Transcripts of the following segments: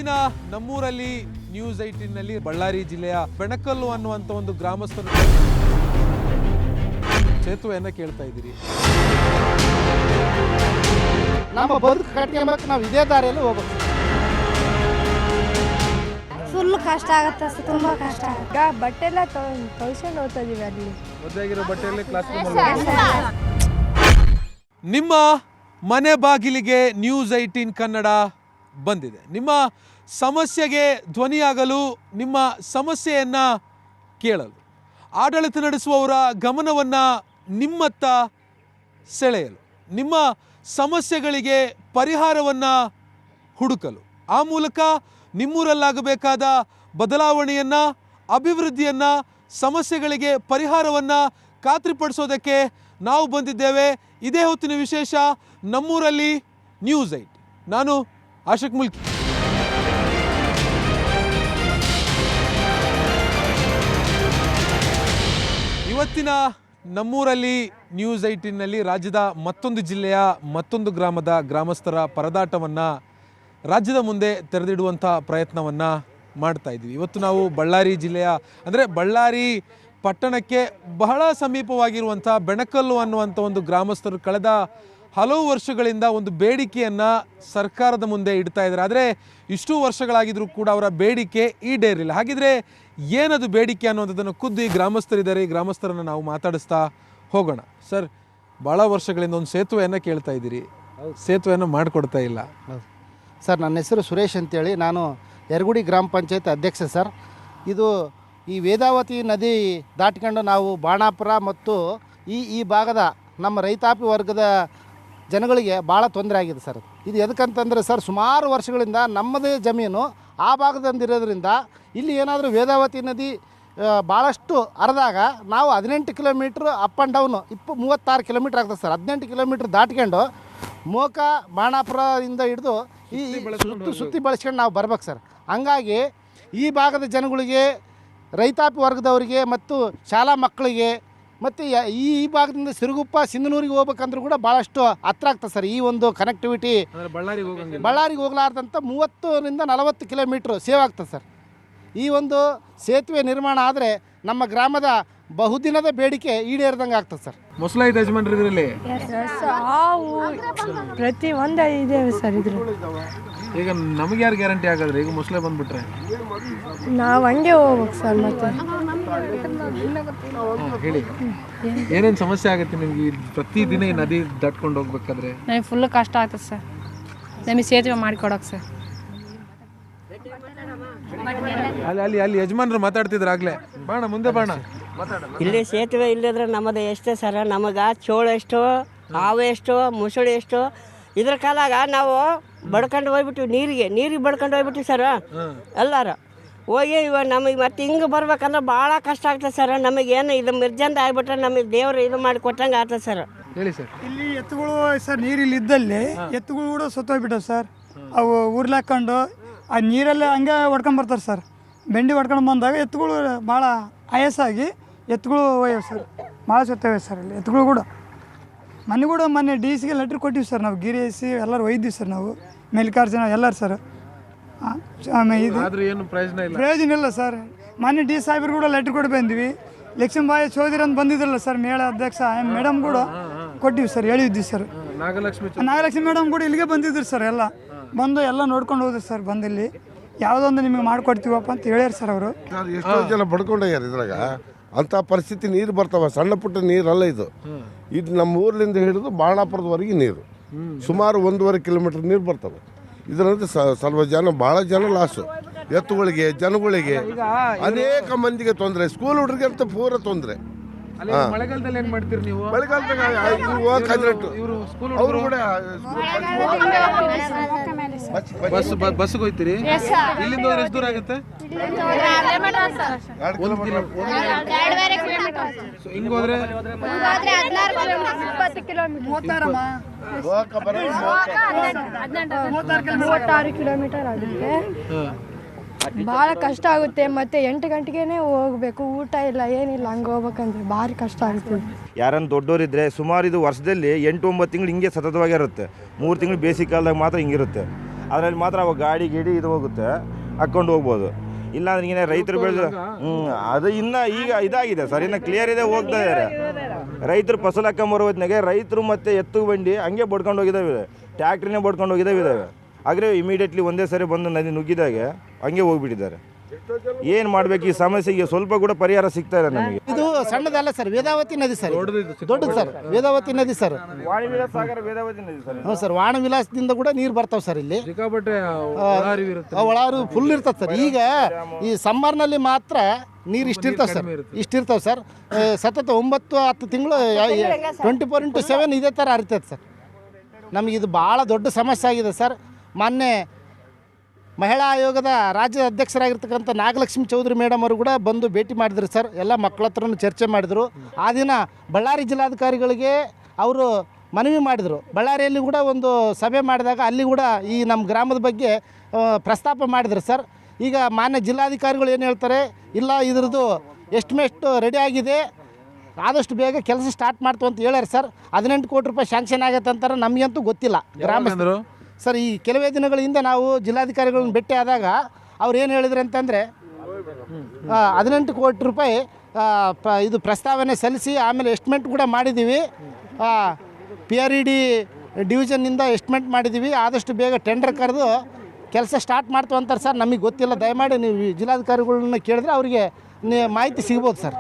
ಇವತ್ತಿನ ನಮ್ಮೂರಲ್ಲಿ ನ್ಯೂಸ್ 18ನಲ್ಲಿ ಬಳ್ಳಾರಿ ಜಿಲ್ಲೆಯ ಬೆಣಕಲ್ಲು ಅನ್ನುವಂಥ ಒಂದು ಗ್ರಾಮಸ್ಥರು ಸೇತುವೆಯನ್ನು ಕೇಳ್ತಾ ಇದ್ದೀರಿ. ನಮ್ಮ ಬದುಕು ಕಟ್ಕೊಂಬೇಕು, ನಾವು ಇದೇ ದಾರಿಯಲ್ಲಿ ಹೋಗ್ಬೇಕು. ಫುಲ್ ಕಷ್ಟ ಆಗುತ್ತೆ, ತುಂಬ ಕಷ್ಟ ಆಗುತ್ತೆ. ಬಟ್ಟೆ ಎಲ್ಲ ತೊಳ್ಸ್ಕೊಂಡು ಹೋಗ್ತಾ ಇದೀವಿ ಅಲ್ಲಿ. ಒದ್ದಾಗಿರೋ ಬಟ್ಟೆಯಲ್ಲಿ ಕ್ಲಾಸ್ ನಿಮ್ಮ ಮನೆ ಬಾಗಿಲಿಗೆ ನ್ಯೂಸ್ 18 ಕನ್ನಡ ಬಂದಿದೆ. ನಿಮ್ಮ ಸಮಸ್ಯೆಗೆ ಧ್ವನಿಯಾಗಲು, ನಿಮ್ಮ ಸಮಸ್ಯೆಯನ್ನು ಕೇಳಲು, ಆಡಳಿತ ನಡೆಸುವವರ ಗಮನವನ್ನು ನಿಮ್ಮತ್ತ ಸೆಳೆಯಲು, ನಿಮ್ಮ ಸಮಸ್ಯೆಗಳಿಗೆ ಪರಿಹಾರವನ್ನು ಹುಡುಕಲು, ಆ ಮೂಲಕ ನಿಮ್ಮೂರಲ್ಲಾಗಬೇಕಾದ ಬದಲಾವಣೆಯನ್ನು, ಅಭಿವೃದ್ಧಿಯನ್ನು, ಸಮಸ್ಯೆಗಳಿಗೆ ಪರಿಹಾರವನ್ನು ಖಾತ್ರಿಪಡಿಸೋದಕ್ಕೆ ನಾವು ಬಂದಿದ್ದೇವೆ. ಇದೇ ಹೊತ್ತಿನ ವಿಶೇಷ ನಮ್ಮೂರಲ್ಲಿ ನ್ಯೂಸ್ 8. ನಾನು ಆಶಿಕ್ ಮುಲ್ಕಿ. ಇವತ್ತಿನ ನಮ್ಮೂರಲ್ಲಿ ನ್ಯೂಸ್ 18ನಲ್ಲಿ ರಾಜ್ಯದ ಮತ್ತೊಂದು ಜಿಲ್ಲೆಯ ಮತ್ತೊಂದು ಗ್ರಾಮದ ಗ್ರಾಮಸ್ಥರ ಪರದಾಟವನ್ನು ರಾಜ್ಯದ ಮುಂದೆ ತೆರೆದಿಡುವಂಥ ಪ್ರಯತ್ನವನ್ನು ಮಾಡ್ತಾ ಇದ್ದೀವಿ. ಇವತ್ತು ನಾವು ಬಳ್ಳಾರಿ ಜಿಲ್ಲೆಯ ಅಂದರೆ ಬಳ್ಳಾರಿ ಪಟ್ಟಣಕ್ಕೆ ಬಹಳ ಸಮೀಪವಾಗಿರುವಂಥ ಬೆಣಕಲ್ಲು ಅನ್ನುವಂಥ ಒಂದು ಗ್ರಾಮಸ್ಥರು ಕಳೆದ ಹಲವು ವರ್ಷಗಳಿಂದ ಒಂದು ಬೇಡಿಕೆಯನ್ನು ಸರ್ಕಾರದ ಮುಂದೆ ಇಡ್ತಾ ಇದ್ದಾರೆ. ಆದರೆ ಇಷ್ಟು ವರ್ಷಗಳಾಗಿದ್ರೂ ಕೂಡ ಅವರ ಬೇಡಿಕೆ ಈಡೇರಿಲ್ಲ. ಹಾಗಿದ್ರೆ ಏನದು ಬೇಡಿಕೆ ಅನ್ನುವಂಥದ್ದನ್ನು ಖುದ್ದು ಈ ಗ್ರಾಮಸ್ಥರಿದ್ದಾರೆ. ಈ ಗ್ರಾಮಸ್ಥರನ್ನು ನಾವು ಮಾತಾಡಿಸ್ತಾ ಹೋಗೋಣ. ಸರ್, ಭಾಳ ವರ್ಷಗಳಿಂದ ಒಂದು ಸೇತುವೆಯನ್ನು ಕೇಳ್ತಾ ಇದ್ದೀರಿ, ಸೇತುವೆಯನ್ನು ಮಾಡಿಕೊಡ್ತಾ ಇಲ್ಲ. ಸರ್, ನನ್ನ ಹೆಸರು ಸುರೇಶ್ ಅಂತೇಳಿ, ನಾನು ಯರಗುಡಿ ಗ್ರಾಮ ಪಂಚಾಯತ್ ಅಧ್ಯಕ್ಷ ಸರ್. ಇದು ಈ ವೇದಾವತಿ ನದಿ ದಾಟ್ಕೊಂಡು ನಾವು ಬಾಣಾಪುರ ಮತ್ತು ಈ ಭಾಗದ ನಮ್ಮ ರೈತಾಪಿ ವರ್ಗದ ಜನಗಳಿಗೆ ಭಾಳ ತೊಂದರೆ ಆಗಿದೆ ಸರ್. ಇದು ಎದಕ್ಕಂತಂದರೆ ಸರ್, ಸುಮಾರು ವರ್ಷಗಳಿಂದ ನಮ್ಮದೇ ಜಮೀನು ಆ ಭಾಗದಂದಿರೋದ್ರಿಂದ ಇಲ್ಲಿ ಏನಾದರೂ ವೇದಾವತಿ ನದಿ ಭಾಳಷ್ಟು ಹರಿದಾಗ ನಾವು 18 kilometre up and down 36 kilometre ಆಗ್ತದೆ ಸರ್. 18 ಕಿಲೋಮೀಟ್ರ್ ದಾಟ್ಕೊಂಡು ಮೋಕ ಬಾಣಾಪುರದಿಂದ ಹಿಡಿದು ಈ ಸುತ್ತಿ ಬಳಸ್ಕೊಂಡು ನಾವು ಬರ್ಬೇಕು ಸರ್. ಹಂಗಾಗಿ ಈ ಭಾಗದ ಜನಗಳಿಗೆ, ರೈತಾಪಿ ವರ್ಗದವರಿಗೆ ಮತ್ತು ಶಾಲಾ ಮಕ್ಕಳಿಗೆ ಮತ್ತು ಈ ಭಾಗದಿಂದ ಸಿರುಗುಪ್ಪ ಸಿಂಧನೂರಿಗೆ ಹೋಗ್ಬೇಕಂದ್ರೂ ಕೂಡ ಭಾಳಷ್ಟು ಹತ್ರ ಆಗ್ತದೆ ಸರ್. ಈ ಒಂದು ಕನೆಕ್ಟಿವಿಟಿ ಬಳ್ಳಾರಿಗೆ ಹೋಗ್ಲಾರ್ದಂಥ 30ರಿಂದ 40 ಕಿಲೋಮೀಟ್ರ್ ಸೇವ್ ಆಗ್ತದೆ ಸರ್. ಈ ಒಂದು ಸೇತುವೆ ನಿರ್ಮಾಣ ಆದರೆ ನಮ್ಮ ಗ್ರಾಮದ ಬಹುದಿನದ ಬೇಡಿಕೆ ಈಡೇರಿದಂಗೆ ಆಗ್ತದೆ ಸರ್. ಮೊಸಳೆ ಯಜಮಾನ್ರು ಇದರಲ್ಲಿ ಹಾವು ಪ್ರತಿ ಒಂದು ಇದೇವೆ ಸರ್. ಇದ್ರು ಈಗ ನಮಗೆ ಯಾರು ಗ್ಯಾರಂಟಿ ಆಗಾದ್ರೆ ಈಗ ಮೊಸಳೆ ಬಂದ್ಬಿಟ್ರೆ ನಾವು ಹಂಗೆ ಹೋಗ್ಬೇಕು ಸರ್. ಮತ್ತೆ ಹೇಳಿ, ಏನೇನು ಸಮಸ್ಯೆ ಆಗುತ್ತೆ ನಿಮ್ಗೆ ಪ್ರತಿದಿನ ಈ ನದಿ ದಾಟ್ಕೊಂಡು ಹೋಗ್ಬೇಕಾದ್ರೆ? ನಮಗೆ ಫುಲ್ ಕಷ್ಟ ಆಗ್ತದೆ ಸರ್. ನಮಗೆ ಸೇತುವೆ ಮಾಡಿಕೊಡೋಕೆ ಸರ್. ಅಲ್ಲಿ ಯಜಮಾನ್ರು ಮಾತಾಡ್ತಿದ್ರು ಆಗ್ಲೇ. ಬಾಣ ಮುಂದೆ ಬಾಣ. ಇಲ್ಲಿ ಸೇತುವೆ ಇಲ್ಲದ್ರೆ ನಮ್ಮದು ಎಷ್ಟೇ ಸರ್, ನಮಗೆ ಚೋಳ ಎಷ್ಟು, ಹಾವು ಎಷ್ಟು, ಮುಸುಳಿ ಎಷ್ಟು. ಇದ್ರ ಕಾಲಾಗ ನಾವು ಬಡ್ಕೊಂಡು ಹೋಗ್ಬಿಟ್ಟು ನೀರಿಗೆ ಬಡ್ಕೊಂಡು ಹೋಗ್ಬಿಟ್ಟು ಸರ್. ಎಲ್ಲರೂ ಹೋಗಿ ಇವಾಗ ನಮಗೆ ಮತ್ತೆ ಹಿಂಗೆ ಬರ್ಬೇಕಂದ್ರೆ ಭಾಳ ಕಷ್ಟ ಆಗ್ತದೆ ಸರ್. ನಮಗೇನು ಇದು ಮಿರ್ಜಂದ ಆಗ್ಬಿಟ್ರೆ ನಮಗೆ ದೇವ್ರು ಇದು ಮಾಡಿ ಕೊಟ್ಟಂಗೆ ಆಗ್ತದೆ ಸರ್. ಹೇಳಿ ಸರ್. ಇಲ್ಲಿ ಎತ್ತುಗಳು ಸರ್, ನೀರಿಲ್ಲಿ ಇದ್ದಲ್ಲಿ ಎತ್ತುಗಳು ಕೂಡ ಸುತ್ತೋಗ್ಬಿಟ್ಟವು ಸರ್. ಅವು ಉರ್ಲಾಕೊಂಡು ಆ ನೀರಲ್ಲೇ ಹಂಗೆ ಹೊಡ್ಕೊಂಬರ್ತಾರೆ ಸರ್. ಬೆಂಡಿ ಹೊಡ್ಕೊಂಡು ಬಂದಾಗ ಎತ್ತುಗಳು ಭಾಳ ಆಯಾಸಾಗಿ ಎತ್ತುಗಳು ಒಯ್ಯವು ಸರ್. ಭಾಳ ಸುತ್ತವೆ ಸರ್ ಇಲ್ಲಿ ಎತ್ತುಗಳು ಕೂಡ. ಮೊನ್ನೆ ಡಿ ಸಿಗೆ ಲೆಟ್ರ್ ಕೊಟ್ಟಿವಿ ಸರ್. ನಾವು ಗಿರಿಸಿ ಎಲ್ಲರೂ ಒಯ್ದಿವಿ ಸರ್. ನಾವು ಮಲ್ಲಿಕಾರ್ಜುನ ಎಲ್ಲರೂ ಸರ್. ಇದು ಪ್ರಯೋಜನ ಇಲ್ಲ ಸರ್. ಮೊನ್ನೆ ಡಿ ಸಾಹೇಬ್ರು ಕೂಡ ಲೆಟ್ರ್ ಕೊಟ್ಟು ಬಂದ್ವಿ. ಲಕ್ಷ್ಮೀಬಾಯಿ ಚೌಧರಿ ಅಂತ ಬಂದಿದ್ರಲ್ಲ ಸರ್, ಮೇಳ ಅಧ್ಯಕ್ಷ ಮೇಡಮ್ ಕೂಡ ಕೊಟ್ಟಿವಿ ಸರ್, ಹೇಳಿದ್ವಿ ಸರ್. ನಾಗಲಕ್ಷ್ಮಿ ಮೇಡಮ್ ಕೂಡ ಇಲ್ಲಿಗೆ ಬಂದಿದ್ರು ಸರ್. ಎಲ್ಲ ಬಂದು ಎಲ್ಲ ನೋಡ್ಕೊಂಡು ಹೋದ್ರು ಸರ್. ಬಂದಿಲ್ಲಿ ಯಾವುದೊಂದು ನಿಮಗೆ ಮಾಡಿಕೊಡ್ತೀವಪ್ಪ ಅಂತ ಹೇಳ್ಯಾರ ಸರ್ ಅವರು. ಎಷ್ಟೋ ಜನ ಬಡ್ಕೊಂಡೋಗ್ಯಾರ ಇದ್ರಾಗ. ಅಂಥ ಪರಿಸ್ಥಿತಿ ನೀರು ಬರ್ತಾವೆ, ಸಣ್ಣ ಪುಟ್ಟ ನೀರಲ್ಲ ಇದು. ಇದು ನಮ್ಮ ಊರ್ಲಿಂದ ಹಿಡಿದು ಬಾಣಾಪುರದವರೆಗೆ ನೀರು ಸುಮಾರು 1.5 ಕಿಲೋಮೀಟ್ರ್ ನೀರು ಬರ್ತವೆ. ಇದರಿಂದ ಸ್ವಲ್ಪ ಜನ, ಭಾಳ ಜನ ಲಾಸು. ಎತ್ತುಗಳಿಗೆ, ಜನಗಳಿಗೆ, ಅನೇಕ ಮಂದಿಗೆ ತೊಂದರೆ. ಸ್ಕೂಲ್ ಹುಡುಗರಿಗೆ ಅಂತ ಪೂರ ತೊಂದರೆ. ಮಳೆಗಾಲದಲ್ಲಿ ಏನ್ ಮಾಡ್ತೀರಿ ನೀವು? ಮಳೆಗಾಲದಾಗ ಅವರು ಕೂಡ ಬಸ್ಗೆ ಹೋಗ್ತೀರಿ? ಇಲ್ಲಿಂದ ಹೋದ್ರೆ ಎಷ್ಟು ದೂರ ಆಗುತ್ತೆ? ಹಿಂಗ್ ಹೋದ್ರೆ 36 ಕಿಲೋಮೀಟರ್ ಆಗುತ್ತೆ. ಭಾಳ ಕಷ್ಟ ಆಗುತ್ತೆ. ಮತ್ತೆ 8 ಗಂಟೆಗೆ ಹೋಗ್ಬೇಕು, ಊಟ ಇಲ್ಲ ಏನಿಲ್ಲ. ಹಂಗೆ ಹೋಗ್ಬೇಕಂದ್ರೆ ಭಾರಿ ಕಷ್ಟ ಆಗುತ್ತೆ. ಯಾರನ್ನು ದೊಡ್ಡವರಿದ್ದರೆ ಸುಮಾರು ಇದು ವರ್ಷದಲ್ಲಿ 8-9 ತಿಂಗಳು ಹಿಂಗೆ ಸತತವಾಗಿರುತ್ತೆ. 3 ತಿಂಗಳು ಬೇಸಿಗೆ ಕಾಲದಾಗ ಮಾತ್ರ ಹಿಂಗಿರುತ್ತೆ. ಅದರಲ್ಲಿ ಮಾತ್ರ ಅವಾಗ ಗಾಡಿ ಗಿಡಿ ಇದು ಹೋಗುತ್ತೆ, ಹಾಕ್ಕೊಂಡು ಹೋಗ್ಬೋದು. ಇಲ್ಲಾಂದ್ರೆ ಈಗ ರೈತರು ಬೆಳೆದ ಅದು ಇನ್ನೂ ಈಗ ಇದಾಗಿದೆ ಸರ್, ಇನ್ನು ಕ್ಲಿಯರ್ ಇದೆ, ಹೋಗ್ತಾ ಇದ್ದಾರೆ ರೈತರು. ಫಸಲು ಹಾಕೊಂಬರೋ ಹೊತ್ತಿನಾಗೆ ರೈತರು ಮತ್ತು ಎತ್ತು ಬಂಡಿ ಹಂಗೆ ಬಡ್ಕೊಂಡು ಹೋಗಿದ್ದಾವೆ, ಟ್ಯಾಕ್ಟ್ರಿನೇ ಬಡ್ಕೊಂಡು ಹೋಗಿದ್ದಾವೆ. ಆದರೆ ಇಮಿಡಿಯೇಟ್ಲಿ ಒಂದೇ ಸರಿ ಬಂದು ನದಿ ನುಗ್ಗಿದಾಗೆ ಹಂಗೆ ಹೋಗ್ಬಿಟ್ಟಿದ್ದಾರೆ. ಏನು ಮಾಡಬೇಕು ಈ ಸಮಸ್ಯೆಗೆ? ಸ್ವಲ್ಪ ಕೂಡ ಪರಿಹಾರ ಸಿಗ್ತಾ ಇಲ್ಲ ನಮಗೆ. ಇದು ಸಣ್ಣದಲ್ಲ ಸರ್, ವೇದಾವತಿ ನದಿ ಸರ್, ದೊಡ್ಡದು ಸರ್, ವೇದಾವತಿ ನದಿ ಸರ್. ವಾಣಿವಿಲಾಸ ಸಾಗರ ವೇದಾವತಿ ನದಿ ಸರ್. ಹ್ಞೂ ಸರ್, ವಾಣವಿಲಾಸದಿಂದ ಕೂಡ ನೀರು ಬರ್ತಾವೆ ಸರ್ ಇಲ್ಲಿ. ಒಳಾರು ಫುಲ್ ಇರ್ತದೆ ಸರ್. ಈಗ ಈ ಸಮ್ಮರ್ನಲ್ಲಿ ಮಾತ್ರ ನೀರು ಇಷ್ಟಿರ್ತಾವೆ ಸರ್, ಇಷ್ಟಿರ್ತಾವೆ ಸರ್. ಸತತ 9-10 ತಿಂಗಳು 24x7 ಇದೇ ಥರ ಹರಿತೈತೆ ಸರ್. ನಮಗಿದು ಭಾಳ ದೊಡ್ಡ ಸಮಸ್ಯೆ ಆಗಿದೆ ಸರ್. ಮೊನ್ನೆ ಮಹಿಳಾ ಆಯೋಗದ ರಾಜ್ಯದ ಅಧ್ಯಕ್ಷರಾಗಿರ್ತಕ್ಕಂಥ ನಾಗಲಕ್ಷ್ಮಿ ಚೌಧರಿ ಮೇಡಮ್ ಅವರು ಕೂಡ ಬಂದು ಭೇಟಿ ಮಾಡಿದ್ರು ಸರ್. ಎಲ್ಲ ಮಕ್ಕಳ ಹತ್ರನೂ ಚರ್ಚೆ ಮಾಡಿದರು. ಆ ದಿನ ಬಳ್ಳಾರಿ ಜಿಲ್ಲಾಧಿಕಾರಿಗಳಿಗೆ ಅವರು ಮನವಿ ಮಾಡಿದರು. ಬಳ್ಳಾರಿಯಲ್ಲಿ ಕೂಡ ಒಂದು ಸಭೆ ಮಾಡಿದಾಗ ಅಲ್ಲಿ ಕೂಡ ಈ ನಮ್ಮ ಗ್ರಾಮದ ಬಗ್ಗೆ ಪ್ರಸ್ತಾಪ ಮಾಡಿದ್ರು ಸರ್. ಈಗ ಮಾನ್ಯ ಜಿಲ್ಲಾಧಿಕಾರಿಗಳು ಏನು ಹೇಳ್ತಾರೆ, ಇಲ್ಲ ಇದ್ರದ್ದು ಎಸ್ಟಿಮೇಟ್ ರೆಡಿ ಆಗಿದೆ, ಆದಷ್ಟು ಬೇಗ ಕೆಲಸ ಸ್ಟಾರ್ಟ್ ಮಾಡ್ತು ಅಂತ ಹೇಳ್ಯಾರ ಸರ್. 18 ಕೋಟಿ ರೂಪಾಯಿ ಶಾಂಕ್ಷನ್ ಆಗತ್ತೆ ಅಂತಾರೆ. ನಮಗಂತೂ ಗೊತ್ತಿಲ್ಲ. ಗ್ರಾಮಸ್ಥರು ಸರ್, ಈ ಕೆಲವೇ ದಿನಗಳಿಂದ ನಾವು ಜಿಲ್ಲಾಧಿಕಾರಿಗಳನ್ನ ಭೇಟಿ ಆದಾಗ ಅವ್ರು ಏನು ಹೇಳಿದ್ರು ಅಂತಂದರೆ 18 ಕೋಟಿ ರೂಪಾಯಿ ಇದು ಪ್ರಸ್ತಾವನೆ ಸಲ್ಲಿಸಿ ಆಮೇಲೆ ಎಸ್ಟಿಮೇಟ್ ಕೂಡ ಮಾಡಿದ್ದೀವಿ. PRED ಡಿವಿಷನ್ನಿಂದ ಎಸ್ಟಿಮೇಟ್ ಮಾಡಿದ್ದೀವಿ, ಆದಷ್ಟು ಬೇಗ ಟೆಂಡರ್ ಕರೆದು ಕೆಲಸ ಸ್ಟಾರ್ಟ್ ಮಾಡ್ತು ಅಂತಾರೆ ಸರ್. ನಮಗೆ ಗೊತ್ತಿಲ್ಲ. ದಯಮಾಡಿ ನೀವು ಜಿಲ್ಲಾಧಿಕಾರಿಗಳನ್ನ ಕೇಳಿದ್ರೆ ಅವರಿಗೆ ಮಾಹಿತಿ ಸಿಗ್ಬೋದು ಸರ್.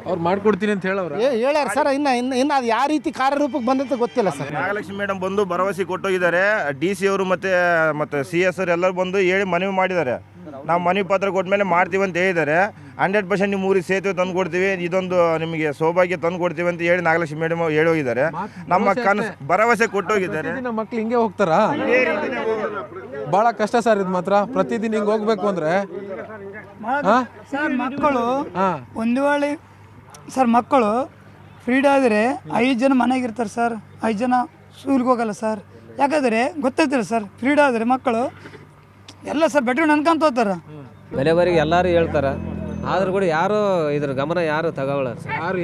ಅವ್ರು ಮಾಡ್ಕೊಡ್ತೀನಿ ಅಂತ ಹೇಳೋರು ಹೇಳ್ಯಾರ ಸರ್. ಇನ್ನು ಅದು ಯಾವ ರೀತಿ ಕಾರ್ಯರೂಪಕ್ಕೆ ಬಂದಂತ ಗೊತ್ತಿಲ್ಲ ಸರ್. ನಾಗಲಕ್ಷ್ಮಿ ಮೇಡಮ್ ಬಂದು ಭರವಸೆ ಕೊಟ್ಟೋಗಿದ್ದಾರೆ. DC ಅವರು ಮತ್ತು CS ಅವರು ಎಲ್ಲರೂ ಬಂದು ಹೇಳಿ ಮನವಿ ಮಾಡಿದ್ದಾರೆ. ನಾವು ಮನವಿ ಪತ್ರ ಕೊಟ್ಟ ಮೇಲೆ ಮಾಡ್ತೀವಿ ಅಂತ ಹೇಳಿದ್ದಾರೆ. 100% ನಿಮ್ಮ ಊರಿಗೆ ಸೇತುವೆ ತಂದು ಕೊಡ್ತೀವಿ, ಇದೊಂದು ನಿಮಗೆ ಸೌಭಾಗ್ಯ ತಂದು ಕೊಡ್ತೀವಿ ಅಂತ ಹೇಳಿ ನಾಗಲಕ್ಷ್ಮಿ ಮೇಡಮ್ ಹೇಳಿ ಹೋಗಿದ್ದಾರೆ. ನಮ್ಮ ಕನಸು ಭರವಸೆ ಕೊಟ್ಟೋಗಿದ್ದಾರೆ. ನಮ್ಮ ಮಕ್ಳು ಹಿಂಗೆ ಹೋಗ್ತಾರಾ? ಭಾಳ ಕಷ್ಟ ಸರ್ ಇದು ಮಾತ್ರ. ಪ್ರತಿದಿನ ಹಿಂಗೆ ಹೋಗ್ಬೇಕು ಅಂದರೆ ಸರ್ ಮಕ್ಕಳು ಒಂದು ವೇಳೆ ಸರ್ ಮಕ್ಕಳು ಫ್ರೀಡ್ ಆದರೆ 5 ಜನ ಮನೆಗೆ ಇರ್ತಾರೆ ಸರ್, 5 ಜನ ಸ್ಕೂಲ್ಗೆ ಹೋಗಲ್ಲ ಸರ್. ಯಾಕಂದರೆ ಗೊತ್ತೈತಿಲ್ಲ ಸರ್, ಫ್ರೀಡ್ ಆದರೆ ಮಕ್ಕಳು ಎಲ್ಲ ಸರ್ ಬೆಟ್ಕೊಂಡು ಅನ್ಕೊಂತ ಹೋಗ್ತಾರೆ. ಬೆಲೆವರಿಗೆ ಎಲ್ಲರೂ ಹೇಳ್ತಾರೆ, ಆದ್ರೂ ಕೂಡ ಯಾರು ಇದ್ರ ಗಮನ ಯಾರು ತಗೊಳ್ಳಾರ ಸರ್.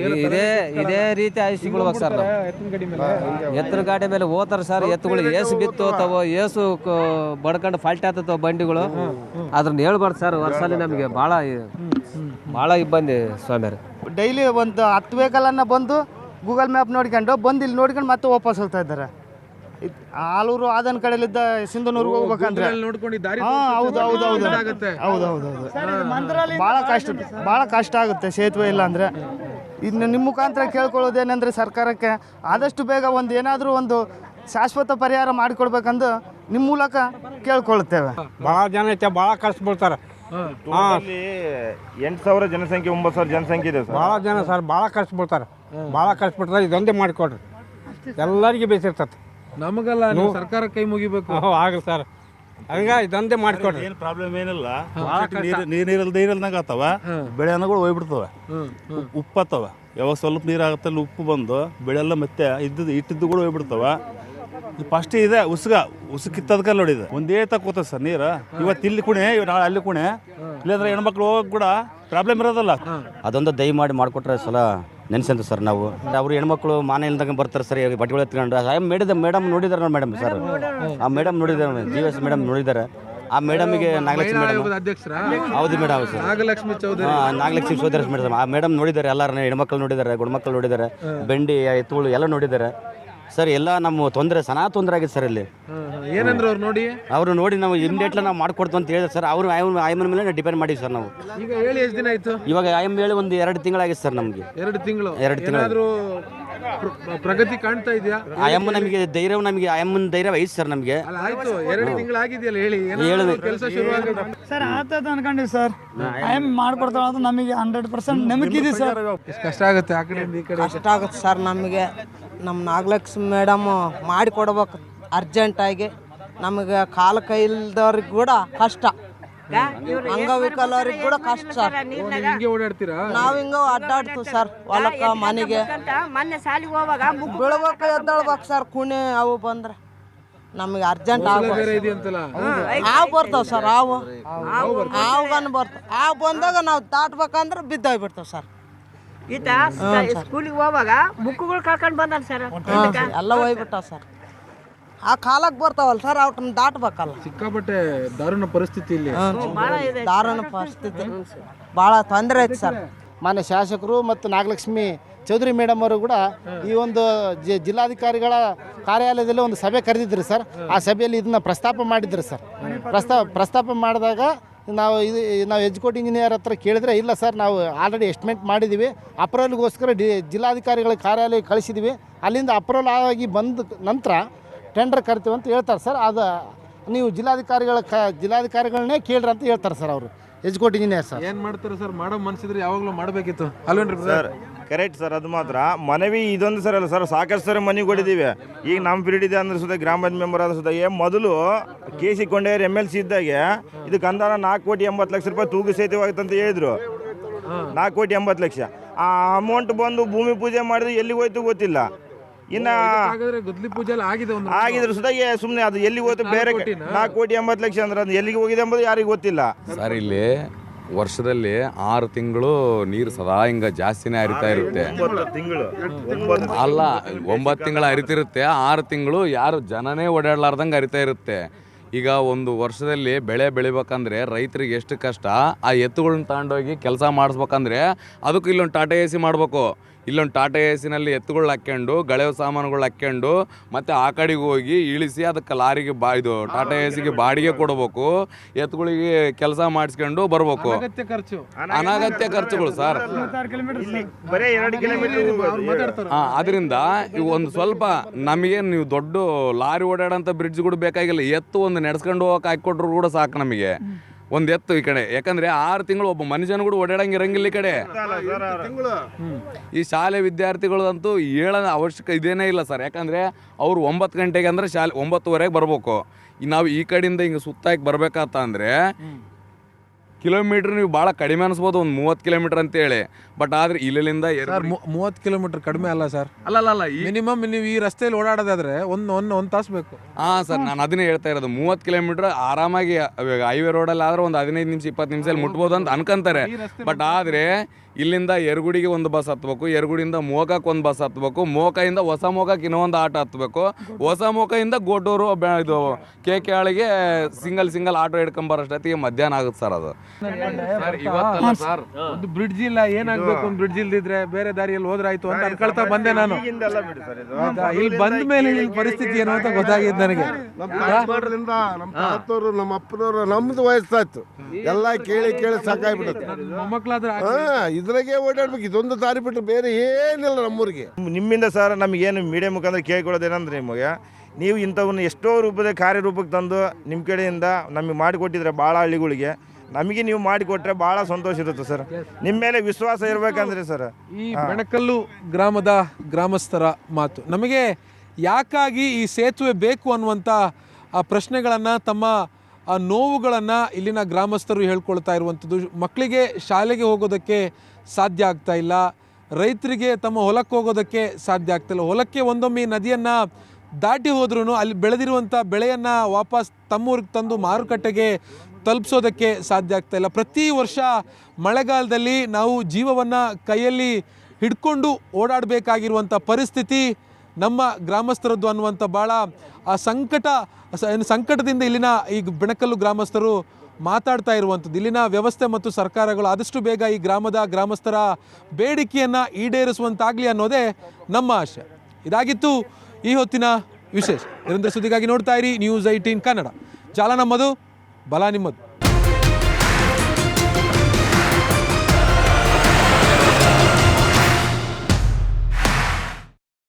ಇದೇ ರೀತಿ ಆಯ್ಸಿಕೊಳ್ಬೇಕು ಸರ್. ನಾವು ಎತ್ತಿನ ಗಾಡಿ ಮೇಲೆ ಹೋಗ್ತಾರೆ ಸರ್. ಎತ್ತುಗಳು ಏಸು ಬಿತ್ತು ಹೋಗ್ತಾವ, ಏಸು ಬಡ್ಕೊಂಡು ಫಾಲ್ಟ್ ಆಗ್ತವ ಬಂಡಿಗಳು. ಅದ್ರನ್ನ ಹೇಳ್ಬಾರ್ದು ಸರ್. ವರ್ಷದಲ್ಲಿ ನಮಗೆ ಭಾಳ ಇಬ್ಬಂದಿ ಸ್ವಾಮಿಯರು. ಡೈಲಿ ಒಂದು 10 ವೆಹಿಕಲನ್ನು ಬಂದು ಗೂಗಲ್ ಮ್ಯಾಪ್ ನೋಡ್ಕೊಂಡು ಇಲ್ಲಿ ನೋಡ್ಕೊಂಡು ಮತ್ತೆ ವಾಪಸ್ ಹೋಗ್ತಾ ಇದ್ದಾರೆ. ಆಲೂರು ಆದನ್ ಕಡೆಲಿದ್ದ ಸಿಂಧನೂರ್ಗೆ ಹೋಗ್ಬೇಕಂದ್ರೆ ಹೌದೌದು ಭಾಳ ಕಷ್ಟ ಆಗುತ್ತೆ ಸೇತುವೆ ಇಲ್ಲ ಅಂದರೆ. ಇನ್ನು ನಿಮ್ಮ ಮುಖಾಂತರ ಕೇಳ್ಕೊಳ್ಳೋದೇನೆಂದರೆ ಸರ್ಕಾರಕ್ಕೆ ಆದಷ್ಟು ಬೇಗ ಏನಾದರೂ ಒಂದು ಶಾಶ್ವತ ಪರಿಹಾರ ಮಾಡಿಕೊಡ್ಬೇಕಂದು ನಿಮ್ಮ ಮೂಲಕ ಕೇಳ್ಕೊಳ್ತೇವೆ. ಭಾಳ ಜನ ಐತೆ, ಭಾಳ ಕಷ್ಟ ಬೀಳ್ತಾರೆ. 8,000 ಜನಸಂಖ್ಯೆ 9,000 ಜನಸಂಖ್ಯೆ ಇದೆ. ಭಾಳ ಜನ ಸರ್ ಭಾಳ ಕಷ್ಟ ಬೀಳ್ತಾರೆ, ಭಾಳ ಕಷ್ಟ ಬಿಡ್ತಾರೆ. ಇದೊಂದೇ ಮಾಡಿಕೊಡ್ರಿ, ಎಲ್ಲರಿಗೆ ಬೇಸಿರ್ತದೆ. ನಮಗಲ್ಲ, ಸರ್ಕಾರ ಕೈ ಮುಗಿಬೇಕು. ಆಗಲ್ಲ ಸರ್, ಹಂಗ ಇದೊಂದೇ ಮಾಡಿಕೊಡ್ರಿ. ಏನು ಪ್ರಾಬ್ಲಮ್ ಏನಿಲ್ಲ. ನೀರಿಲ್ದಂಗ ಆತವ, ಬೆಳೆ ಅನ್ನಗಳು ಹೋಗ್ಬಿಡ್ತವ, ಉಪ್ಪು ಆತವ. ಯಾವಾಗ ಸ್ವಲ್ಪ ನೀರು ಆಗುತ್ತೆ ಅಲ್ಲಿ ಉಪ್ಪು ಬಂದು ಬೆಳೆ ಎಲ್ಲ ಮತ್ತೆ ಇಟ್ಟಿದ್ದು ಕೂಡ ಹೋಗ್ಬಿಡ್ತವ. ಫಸ್ಟ್ ಇದೆ ಉಸುಕಿತ್ತದಕ್ಕೆ ನೋಡಿದೆ ಒಂದೇ ತಕ್ಕೋತ ಸರ್ ನೀರು. ಇವತ್ತು ಇಲ್ಲಿ ಕುಣೆ, ನಾಳೆ ಅಲ್ಲಿ ಕುಣೆ, ಇಲ್ಲಾಂದ್ರೆ ಹೆಣ್ಮಕ್ಳು ಹೋಗಕ್ಕೆ ಕೂಡ ಪ್ರಾಬ್ಲಮ್ ಇರೋದಲ್ಲ. ಅದೊಂದು ದಯಮಾಡಿ ಮಾಡಿಕೊಟ್ರೆ ಸಲ ನೆನೆಸಂತ ಸರ್. ನಾವು ಅವರು ಹೆಣ್ಮಕ್ಳು ಮಾನ ಇಲ್ದಂಗೆ ಬರ್ತಾರೆ ಸರ್, ಬಟ್ಟೆಗಳು ಎತ್ಕೊಂಡು. ಮೇಡಮ್ ನೋಡಿದಾರೆ ನೋಡಿ ಮೇಡಮ್ ಸರ್, ಆ ಮೇಡಮ್ ನೋಡಿದ್ದಾರೆ, GS ಮೇಡಮ್ ನೋಡಿದ್ದಾರೆ. ಆ ಮೇಡಮ್ಗೆ ನಾಗಲಕ್ಷ್ಮಿ ಮೇಡಮ್, ಹೌದು madam sir, Nagalakshmi Chaudhary madam. ಆ ಮೇಡಮ್ ನೋಡಿದ್ದಾರೆ, ಎಲ್ಲರೂ ಹೆಣ್ಮಕ್ಳು ನೋಡಿದ್ದಾರೆ, ಗಂಡ್ಮಕ್ಳು ನೋಡಿದ್ದಾರೆ, ಬೆಂಡಿ ಎತ್ತುಗಳು ಎಲ್ಲ ನೋಡಿದ್ದಾರೆ ಸರ್. ಎಲ್ಲ ನಮ್ಮ ತೊಂದರೆ ಆಗಿದೆ ಸರ್. ಇಲ್ಲಿ ಏನಂದ್ರೆ ಅವರು ನೋಡಿ ನಾವು ಇಮಿಡಿಯೇಟ್ಲಿ ನಾವು ಮಾಡ್ಕೊಡ್ತೀವಿ ಅಂತ ಹೇಳಿದ್ರೆ ಸರ್. ಅವರು ಆಯಮ್ಮನ ಮೇಲೆ ಡಿಪೆಂಡ್ ಮಾಡಿವಿ ಸರ್ ನಾವು. ಈಗ ಹೇಳಿ ಎಷ್ಟು ದಿನ ಆಯ್ತು? ಇವಾಗ ಆಯಮ್ಮ ಹೇಳಿ ಒಂದು 2 ತಿಂಗಳಾಗಿದೆ ಸರ್. ನಮಗೆ 2 ತಿಂಗಳು ಪ್ರಗತಿ ಕಾಣ್ತಾ ಇದೆಯಾ? ಆಯಮ್ಮ ನಮಗೆ ಧೈರ್ಯ, ಆಯಮ್ಮನ ಧೈರ್ಯ ಐತೆ ಸರ್ ನಮಗೆ. ಆಯ್ತು, 2 ತಿಂಗಳಾಗಿದೆಯಲ್ಲ, ಹೇಳಿ ಕೆಲಸ ಶುರು ಆಗಿದೆ ಸರ್. ಆತ ಅನ್ಕೊಂಡಿವಿ ಸರ್, ಆಯಮ್ಮ ಮಾಡ್ಕೊಡ್ತಾಳ ಅಂತ ನಮಗೆ 100% ನಂಬಿಕೆ ಇದೆ ಸರ್. ಕಷ್ಟ ಆಗುತ್ತೆ, ಆ ಕಡೆಯಿಂದ ಈ ಕಡೆ ಕಷ್ಟ ಆಗುತ್ತೆ ಸರ್. ನಮಗೆ ನಮ್ಮ ನಾಗಲಕ್ಷ್ಮಿ ಮೇಡಮ್ ಮಾಡಿಕೊಡ್ಬೇಕು ಅರ್ಜೆಂಟಾಗಿ. ನಮಗೆ ಕಾಲು ಕೈ ಇಲ್ದವ್ರಿಗೆ ಕೂಡ ಕಷ್ಟ, ಅಂಗವಿಕಲವ್ರಿಗೆ ಕೂಡ ಕಷ್ಟ ಸರ್. ನಾವು ಹಿಂಗೆ ಅಡ್ಡಾಡ್ತೀವಿ ಸರ್, ಹೊಲಕ್ಕ ಮನೆಗೆ ಬೀಳ್ಬೇಕು, ಎದ್ದಳ್ಬೇಕು ಸರ್. ಕುಣೆ ಅವು ಬಂದ್ರೆ ನಮಗೆ ಅರ್ಜೆಂಟ್ ಹಾವು ಬರ್ತಾವ ಸರ್. ಹಾವುಗನ್ ಬರ್ತಾವ. ಹಾವು ಬಂದಾಗ ನಾವು ದಾಟ್ಬೇಕಂದ್ರೆ ಬಿದ್ದೋಗ್ಬಿಡ್ತಾವ ಸರ್. ಸ್ಕೂಲಿಗೆ ಹೋಗುವಾಗ ಬುಕ್ಗಳು ಕಳ್ಕೊಂಡು ಬಂದಾನ ಸರ್, ಎಲ್ಲ ಹೋಗ್ಬಿಟ್ಟಾವ ಸರ್. ಆ ಕಾಲಕ್ಕೆ ಬರ್ತಾವಲ್ಲ ಸರ್ ಅವ್ರನ್ನ ದಾಟ್ಬೇಕಲ್ಲ. ಸಿಕ್ಕಾಪಟ್ಟೆ ದಾರುಣ ಪರಿಸ್ಥಿತಿ ಇಲ್ಲಿ. ದಾರುಣ ಪರಿಸ್ಥಿತಿ ಭಾಳ ತೊಂದರೆ ಐತೆ ಸರ್. ಮಾನ್ಯ ಶಾಸಕರು ಮತ್ತು ನಾಗಲಕ್ಷ್ಮಿ ಚೌಧರಿ ಮೇಡಮ್ ಅವರು ಕೂಡ ಈ ಒಂದು ಜಿಲ್ಲಾಧಿಕಾರಿಗಳ ಕಾರ್ಯಾಲಯದಲ್ಲಿ ಒಂದು ಸಭೆ ಕರೆದಿದ್ರು ಸರ್. ಆ ಸಭೆಯಲ್ಲಿ ಇದನ್ನ ಪ್ರಸ್ತಾಪ ಮಾಡಿದ್ರು ಸರ್. ಪ್ರಸ್ತಾಪ ಮಾಡಿದಾಗ ನಾವು ಎಜುಕೇಟ್ ಇಂಜಿನಿಯರ್ ಹತ್ರ ಕೇಳಿದ್ರೆ, ಇಲ್ಲ ಸರ್ ನಾವು ಆಲ್ರೆಡಿ ಎಸ್ಟಿಮೇಟ್ ಮಾಡಿದ್ದೀವಿ, ಅಪ್ರೂವಲ್ಗೋಸ್ಕರ ಜಿಲ್ಲಾಧಿಕಾರಿಗಳ ಕಾರ್ಯಾಲಯ ಕಳಿಸಿದ್ದೀವಿ, ಅಲ್ಲಿಂದ ಅಪ್ರೂವಲ್ ಆಗಿ ಬಂದ ನಂತರ ಟೆಂಡರ್ ಕರಿತೀವಿ ಅಂತ ಹೇಳ್ತಾರೆ ಸರ್. ಅದು ನೀವು ಜಿಲ್ಲಾಧಿಕಾರಿಗಳನ್ನೇ ಕೇಳ್ರಿ ಅಂತ ಹೇಳ್ತಾರೆ ಸರ್ ಅವರು, ಎಜುಕೇಟ್ ಇಂಜಿನಿಯರ್ ಸರ್. ಏನು ಮಾಡ್ತಾರೆ ಸರ್? ಮಾಡೋ ಮನಸ್ಸಿದ್ರೆ ಯಾವಾಗಲೂ ಮಾಡಬೇಕಿತ್ತು ಅಲ್ವೇನ್ರಿ ಸರ್? Correct sir. ಅದು ಮಾತ್ರ ಮನವಿ ಇದೊಂದು ಸರ್ ಅಲ್ಲ ಸರ್, ಸಾಕಷ್ಟು ಸರಿ ಮನೆಗೆ ಕೊಟ್ಟಿದ್ದೀವಿ. ಈಗ ನಮ್ಮ ಪೀರಿಯಡ್ ಇದೆ ಅಂದ್ರೆ ಸುತ್ತ ಗ್ರಾಮ ಪಂಚಾಯತ್ ಮೆಂಬರ್ ಆದ್ರೆ ಸುತ್ತ ಮೊದಲು KC ಕೊಂಡೇರು MLC ಇದ್ದಾಗೆ ಇದಕ್ಕೆ ಅಂದಾನ 4,80,00,000 ರೂಪಾಯಿ ತೂಗು ಸೇತುವಾಗುತ್ತಂತ ಹೇಳಿದ್ರು. 4,80,00,000 ಆ ಅಮೌಂಟ್ ಬಂದು ಭೂಮಿ ಪೂಜೆ ಮಾಡಿದ್ರೆ ಎಲ್ಲಿಗೆ ಹೋಯ್ತು ಗೊತ್ತಿಲ್ಲ. ಇನ್ನು ಗುದ್ಲಿ ಪೂಜೆ ಆಗಿದ್ರು ಸುತ್ತಾಗೆ ಸುಮ್ಮನೆ ಅದು ಎಲ್ಲಿಗೆ ಹೋಯ್ತು ಬೇರೆ 4,80,00,000 ಅಂದ್ರೆ ಅದು ಎಲ್ಲಿಗೆ ಹೋಗಿದೆ ಎಂಬುದು ಯಾರಿಗೂ ಗೊತ್ತಿಲ್ಲ ಸರ್. ಇಲ್ಲಿ ವರ್ಷದಲ್ಲಿ 6 ತಿಂಗಳು ನೀರು ಸದಾ ಹಿಂಗ ಜಾಸ್ತಿನೇ ಹರಿತಾ ಇರುತ್ತೆ. ಅಲ್ಲ, 9 ತಿಂಗಳು ಹರಿತಿರುತ್ತೆ, 6 ತಿಂಗಳು ಯಾರು ಜನನೇ ಓಡಾಡ್ಲಾರ್ದಂಗೆ ಹರಿತಾ ಇರುತ್ತೆ. ಈಗ ಒಂದು ವರ್ಷದಲ್ಲಿ ಬೆಳೆ ಬೆಳಿಬೇಕಂದ್ರೆ ರೈತರಿಗೆ ಎಷ್ಟು ಕಷ್ಟ. ಆ ಎತ್ತುಗಳನ್ನ ತಗೊಂಡೋಗಿ ಕೆಲಸ ಮಾಡಿಸ್ಬೇಕಂದ್ರೆ ಅದಕ್ಕೂ ಇಲ್ಲೊಂದು ಟಾಟಾ AC ಮಾಡಬೇಕು. ಇಲ್ಲೊಂದು ಟಾಟಾ ACನಲ್ಲಿ ಎತ್ತುಗಳು ಹಾಕ್ಕೊಂಡು ಗಳೆವ ಸಾಮಾನುಗಳು ಹಾಕ್ಕೊಂಡು ಮತ್ತೆ ಆ ಕಡೆಗೆ ಹೋಗಿ ಇಳಿಸಿ ಅದಕ್ಕೆ ಲಾರಿಗೆ ಇದು ಟಾಟಾ ACಗೆ ಬಾಡಿಗೆ ಕೊಡಬೇಕು, ಎತ್ತುಗಳಿಗೆ ಕೆಲಸ ಮಾಡಿಸ್ಕೊಂಡು ಬರ್ಬೇಕು. ಅನಗತ್ಯ ಖರ್ಚುಗಳು ಸರ್. ಅದರಿಂದ ಒಂದು ಸ್ವಲ್ಪ ನಮಗೆ ನೀವು ದೊಡ್ಡ ಲಾರಿ ಓಡಾಡೋಂಥ ಬ್ರಿಡ್ಜ್ಗಳು ಬೇಕಾಗಿಲ್ಲ, ಎತ್ತು ಒಂದು ನಡೆಸ್ಕೊಂಡು ಹೋಗಕ್ಕೆ ಹಾಕಿಕೊಟ್ರು ಕೂಡ ಸಾಕು ನಮಗೆ. ಒಂದು ಎತ್ತು ಈ ಕಡೆ, ಯಾಕಂದ್ರೆ 6 ತಿಂಗಳು ಒಬ್ಬ ಮನುಷ್ಯನ ಕೂಡ ಓಡಾಡಂಗಿರಂಗಿಲ್ಲ ಈ ಕಡೆ. ಈ ಶಾಲೆ ವಿದ್ಯಾರ್ಥಿಗಳಂತೂ ಹೇಳೋ ಅವಶ್ಯಕ ಇದೇನೇ ಇಲ್ಲ ಸರ್. ಯಾಕಂದ್ರೆ ಅವ್ರು 9 ಗಂಟೆಗೆ ಅಂದ್ರೆ ಶಾಲೆ 9:30 ಬರ್ಬೇಕು. ನಾವು ಈ ಕಡೆಯಿಂದ ಹಿಂಗೆ ಸುತ್ತಾಕಿ ಬರ್ಬೇಕಂತ ಅಂದ್ರೆ ಕಿಲೋಮೀಟರ್ ನೀವು ಭಾಳ ಕಡಿಮೆ ಅನಿಸ್ಬೋದು, ಒಂದು 30 ಕಿಲೋಮೀಟರ್ ಅಂತೇಳಿ. ಬಟ್ ಆದ್ರೆ ಇಲ್ಲಿಂದ 30 ಕಿಲೋಮೀಟರ್ ಕಡಿಮೆ ಅಲ್ಲ ಸರ್. ಅಲ್ಲ ಮಿನಿಮಮ್ ನೀವು ಈ ರಸ್ತೆಯಲ್ಲಿ ಓಡಾಡೋದಾದ್ರೆ ಒಂದು ತಾಸು ಬೇಕು. ಹಾಂ ಸರ್, ನಾನು ಅದನ್ನೇ ಹೇಳ್ತಾ ಇರೋದು. 30 ಕಿಲೋಮೀಟರ್ ಆರಾಮಾಗಿ ಹೈವೇ ರೋಡಲ್ಲಿ ಆದ್ರೆ ಒಂದು 15 ನಿಮಿಷ 20 ನಿಮಿಷದಲ್ಲಿ ಮುಟ್ಬೋದು ಅಂತ ಅನ್ಕೊಂತಾರೆ. ಬಟ್ ಆದರೆ ಇಲ್ಲಿಂದ ಯರಗುಡಿಗೆ ಒಂದು ಬಸ್ ಹತ್ಬೇಕು, ಯರಗುಡಿಯಿಂದ ಮೋಕಕ್ಕೆ ಒಂದು ಬಸ್ ಹತ್ಬೇಕು, ಮೋಕದಿಂದ ಹೊಸ ಮೋಕಕ್ಕೆ ಇನ್ನೊಂದು ಆಟೋ ಹತ್ಬೇಕು, ಹೊಸ ಮೋಕದಿಂದ ಗೋಟೂರು ಇದು KKಆಳಿಗೆ ಸಿಂಗಲ್ ಆಟೋ ಹಿಡ್ಕೊಂಬರೋಷ್ಟೊತ್ತಿಗೆ ಮಧ್ಯಾಹ್ನ ಆಗುತ್ತೆ ಸರ್. ಅದು ಸರ್ ಒಂದು ಬ್ರಿಡ್ಜ್ ಇಲ್ಲ, ಏನಾಗಬೇಕು ಒಂದು ಬ್ರಿಡ್ಜ್ ಇಲ್ದಿದ್ರೆ ಬೇರೆ ದಾರಿಯಲ್ಲಿ ಹೋದ್ರಾಯ್ತು ಅಂತ ಅನ್ಕೊಳ್ತಾ ಬಂದೆ ನಾನು. ಇಲ್ಲಿ ಬಂದ ಮೇಲೆ ಇಲ್ಲಿ ಪರಿಸ್ಥಿತಿ ಏನು ಅಂತ ಗೊತ್ತಾಗಿದ್ದು ನನಗೆ. ನಮ್ಮ ಅಪ್ಪನವರು ನಮ್ದು ವಯಸ್ಸಾಯ್ತು, ಎಲ್ಲ ಕೇಳಿ ಸಾಕಾಗ್ಬಿಡುತ್ತೆ. ಮೊಮ್ಮಕ್ಕಳಾದ್ರೆ ಇದ್ರಾಗೆ ಓಡಾಡ್ಬೇಕು, ಇದೊಂದು ದಾರಿ ಬಿಟ್ಟರೆ ಬೇರೆ ಏನಿಲ್ಲ ನಮ್ಮೂರಿಗೆ. ನಿಮ್ಮಿಂದ ಸರ್ ನಮಗೇನು ಮೀಡಿಯಾ ಮುಖಾಂತರ ಕೇಳ್ಕೊಳ್ಳೋದೇನಂದ್ರೆ, ನಿಮಗೆ ನೀವು ಇಂಥವನ್ನ ಎಷ್ಟೋ ರೂಪದ ಕಾರ್ಯರೂಪಕ್ಕೆ ತಂದು ನಿಮ್ಮ ಕಡೆಯಿಂದ ನಮಗೆ ಮಾಡಿಕೊಟ್ಟಿದ್ರೆ ಭಾಳ ಹಳ್ಳಿಗಳಿಗೆ, ನಮಗೆ ನೀವು ಮಾಡಿಕೊಟ್ರೆ ಭಾಳ ಸಂತೋಷ ಇರುತ್ತೆ ಸರ್. ನಿಮ್ಮ ಮೇಲೆ ವಿಶ್ವಾಸ ಇರಬೇಕಂದ್ರೆ ಸರ್. ಈ ಬೆಣಕಲ್ಲು ಗ್ರಾಮದ ಗ್ರಾಮಸ್ಥರ ಮಾತು ನಮಗೆ ಯಾಕಾಗಿ ಈ ಸೇತುವೆ ಬೇಕು ಅನ್ನುವಂಥ ಆ ಪ್ರಶ್ನೆಗಳನ್ನು, ತಮ್ಮ ಆ ನೋವುಗಳನ್ನು ಇಲ್ಲಿನ ಗ್ರಾಮಸ್ಥರು ಹೇಳ್ಕೊಳ್ತಾ ಇರುವಂಥದ್ದು. ಮಕ್ಕಳಿಗೆ ಶಾಲೆಗೆ ಹೋಗೋದಕ್ಕೆ ಸಾಧ್ಯ ಆಗ್ತಾ ಇಲ್ಲ, ರೈತರಿಗೆ ತಮ್ಮ ಹೊಲಕ್ಕೆ ಹೋಗೋದಕ್ಕೆ ಸಾಧ್ಯ ಆಗ್ತಾಯಿಲ್ಲ. ಹೊಲಕ್ಕೆ ಒಂದೊಮ್ಮೆ ಈ ನದಿಯನ್ನು ದಾಟಿ ಹೋದ್ರೂ ಅಲ್ಲಿ ಬೆಳೆದಿರುವಂಥ ಬೆಳೆಯನ್ನು ವಾಪಸ್ ತಮ್ಮೂರಿಗೆ ತಂದು ಮಾರುಕಟ್ಟೆಗೆ ತಲುಪಿಸೋದಕ್ಕೆ ಸಾಧ್ಯ ಆಗ್ತಾಯಿಲ್ಲ. ಪ್ರತಿ ವರ್ಷ ಮಳೆಗಾಲದಲ್ಲಿ ನಾವು ಜೀವವನ್ನು ಕೈಯಲ್ಲಿ ಹಿಡ್ಕೊಂಡು ಓಡಾಡಬೇಕಾಗಿರುವಂಥ ಪರಿಸ್ಥಿತಿ ನಮ್ಮ ಗ್ರಾಮಸ್ಥರದ್ದು ಅನ್ನುವಂಥ ಭಾಳ ಆ ಸಂಕಟದಿಂದ ಇಲ್ಲಿನ ಈ ಬೆಣಕಲ್ಲು ಗ್ರಾಮಸ್ಥರು ಮಾತಾಡ್ತಾ ಇರುವಂಥದ್ದು. ಇಲ್ಲಿನ ವ್ಯವಸ್ಥೆ ಮತ್ತು ಸರ್ಕಾರಗಳು ಆದಷ್ಟು ಬೇಗ ಈ ಗ್ರಾಮಸ್ಥರ ಬೇಡಿಕೆಯನ್ನು ಈಡೇರಿಸುವಂತಾಗಲಿ ಅನ್ನೋದೇ ನಮ್ಮ ಆಶೆ. ಇದಾಗಿತ್ತು ಈ ಹೊತ್ತಿನ ವಿಶೇಷ. ನಿರಂತರ ಸುದ್ದಿಗಾಗಿ ನೋಡ್ತಾ ಇರಿ News 18 ಕನ್ನಡ. ಜಾಲ ನಮ್ಮದು, ಬಲ ನಿಮ್ಮದು.